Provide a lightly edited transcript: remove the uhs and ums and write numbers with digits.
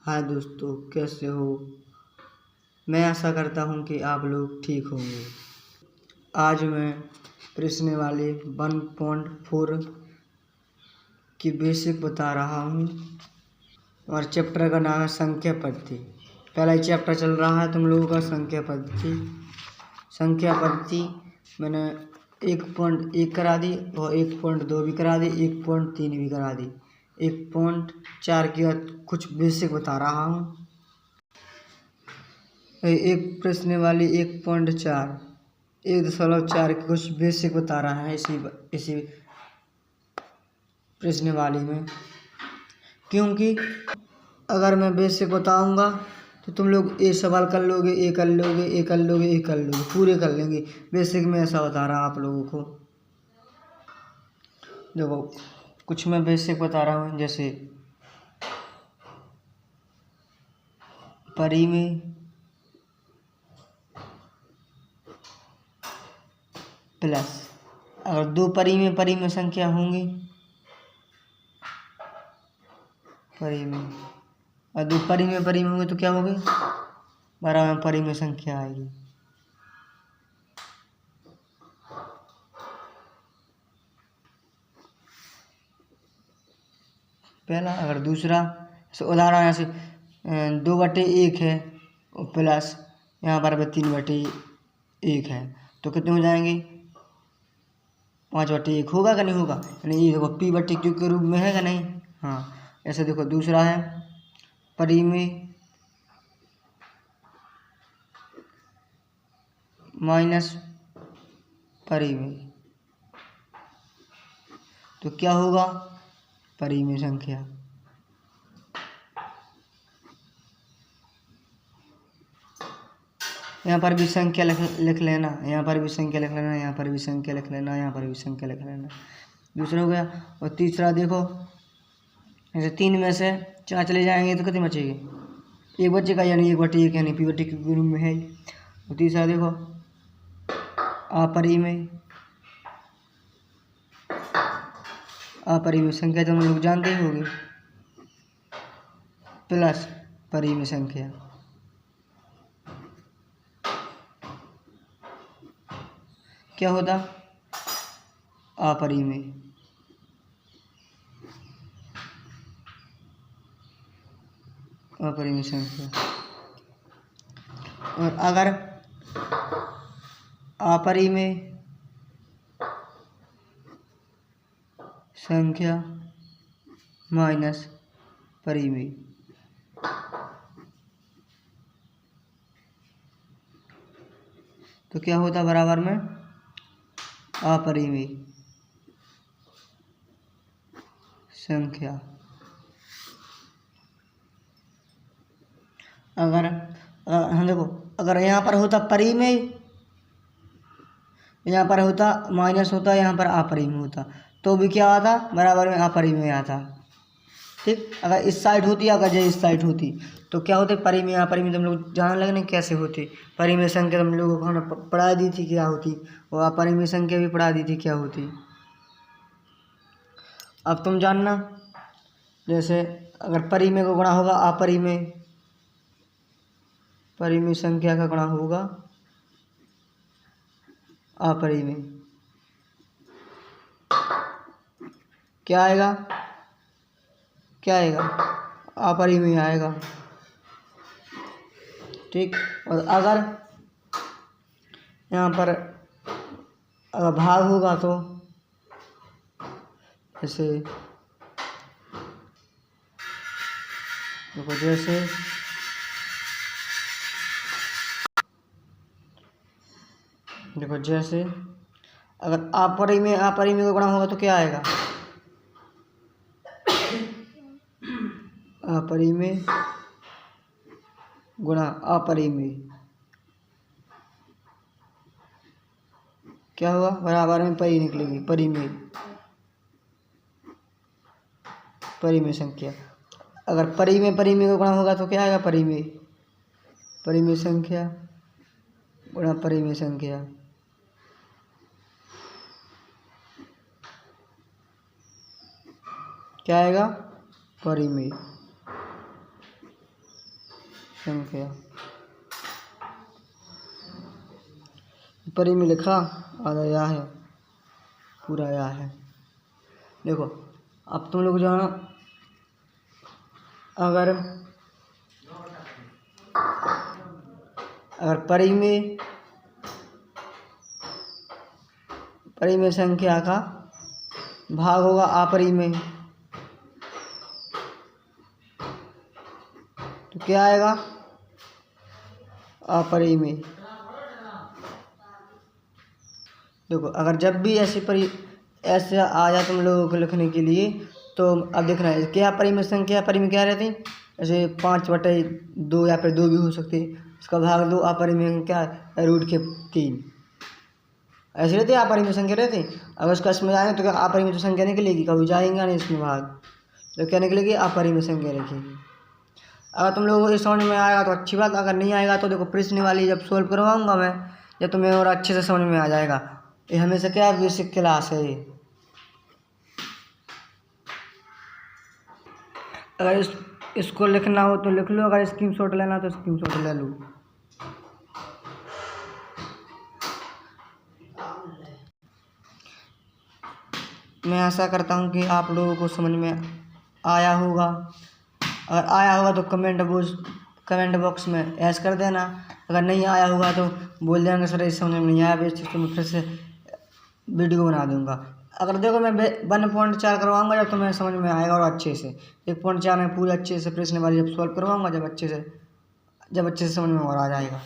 हाय दोस्तों, कैसे हो। मैं आशा करता हूँ कि आप लोग ठीक होंगे। आज मैं प्रश्न वाले 1.4 की बेसिक बता रहा हूँ और चैप्टर का नाम है संख्या पद्धति। पहला ही चैप्टर चल रहा है तुम लोगों का संख्या पद्धति। संख्या पद्धति मैंने 1.1 करा दी और 1.2 भी करा दी, 1.3 भी करा दी। 1.4 की कुछ बेसिक बता रहा हूँ। एक प्रश्न वाली 1.4 1.4 की कुछ बेसिक बता रहा है इसी प्रश्न वाली में, क्योंकि अगर मैं बेसिक बताऊंगा तो तुम लोग ये सवाल कर लोगे, ये कर लोगे, ये कर लोगे, ये कर लोगे, पूरे कर लेंगे। बेसिक में ऐसा बता रहा आप लोगों को। देखो कुछ मैं बेसिक बता रहा हूँ, जैसे परिमेय प्लस, अगर दो परिमेय संख्या होंगी, परिमेय और दो परिमेय होंगे तो क्या होगी, बराबर परिमेय संख्या आएगी। पहला। अगर दूसरा उदाहरण ऐसे 2/1 है और प्लस यहाँ पर 3/1 है तो कितने हो जाएंगे, 5/1 होगा कि नहीं होगा। यानी ये देखो P/Q के रूप में है कि नहीं। हाँ, ऐसे देखो दूसरा है परिमेय माइनस परिमेय, तो क्या होगा, परिमेय संख्या। यहाँ पर भी संख्या लिख लेना, यहाँ पर भी संख्या लिख लेना, यहाँ पर भी संख्या लिख लेना, यहाँ पर भी संख्या लिख लेना। दूसरा हो गया। और तीसरा देखो, जैसे 3 में से 4 चले जाएंगे तो कितने बचेंगे, एक बच्चे का, यानी 1/1 यानी P/Q के रूप में है। और तीसरा देखो अपरिमेय संख्या तो हम लोग जानते ही होंगे, प्लस परिमेय संख्या। क्या होता, अपरिमेय। अपरिमेय संख्या। और अगर अपरिमेय संख्या माइनस परिमेय, तो क्या होता, बराबर में अपरिमेय संख्या। अगर हम देखो, अगर यहाँ पर होता परिमेय, यहाँ पर होता माइनस होता, यहाँ पर अपरिमेय होता, तो भी क्या आता, बराबर में अपरिमेय आता। ठीक। अगर इस साइड होती, अगर जो इस साइड होती तो क्या होते, परिमेय अपरिमेय तुम लोग जान लगने कैसे होती। परिमेय संख्या तुम लोगों को हमने पढ़ा दी थी क्या होती, और अपरिमेय संख्या भी पढ़ा दी थी क्या होती। अब तुम जानना, जैसे अगर परिमेय का गुणा होगा अपरिमेय, परिमेय संख्या का गुणा होगा अपरिमेय, क्या आएगा, क्या आएगा, अपरिमेय आएगा। ठीक। और अगर यहाँ पर अगर भाग होगा तो जैसे देखो, जैसे देखो, जैसे अगर अपरिमेय का गुणा होगा तो क्या आएगा, अपरिमेय गुणा अपरिमेय, क्या होगा, बराबर में परी निकलेगी, परिमेय संख्या। अगर परिमेय का गुणा होगा तो क्या आएगा, परिमेय संख्या गुणा परिमेय संख्या। क्या आएगा, परिमेय। संख्या परी में लिखा आधा या है, पूरा या है। देखो अब तुम लोग जानो, अगर परी में संख्या का भाग होगा आपरी में, तो क्या आएगा अपरी में। देखो अगर जब भी ऐसे आ जाए तुम लोगों को लिखने के लिए, तो अब देखना है क्या परी में संख्या, परी में क्या रहती, जैसे 5/2 या फिर 2 भी हो सकती है, इसका भाग 2, अपरी में क्या है √3 ऐसे रहती है। अपरी में संख्या रहती, अगर उसका इसमें जाएंगे तो क्या अपरी में तो संख्या निकलेगी, कभी जाएंगे नहीं इसमें भाग, तो क्या निकलेगी अपरी में संख्या लिखेगी। अगर तुम लोगों को ये समझ में आएगा तो अच्छी बात, अगर नहीं आएगा तो देखो प्रश्न वाली जब सोल्व करवाऊंगा मैं, या तुम्हें और अच्छे से समझ में आ जाएगा। ये हमेशा क्या है, बेसिक क्लास है ये। अगर इसको लिखना हो तो लिख लो, अगर स्क्रीनशॉट लेना तो स्क्रीनशॉट ले लो। मैं आशा करता हूँ कि आप लोगों को समझ में आया होगा। अगर आया होगा तो कमेंट बॉक्स में ऐश कर देना, अगर नहीं आया होगा तो बोल देना सर इस समझ में नहीं आया, तो मैं फिर से वीडियो बना दूंगा। अगर देखो मैं 1.4 करवाऊंगा जब तुम्हें समझ में आएगा, और अच्छे से 1.4 में पूरे अच्छे से प्रश्न वाली जब सॉल्व करवाऊंगा, जब अच्छे से समझ में और आ जाएगा।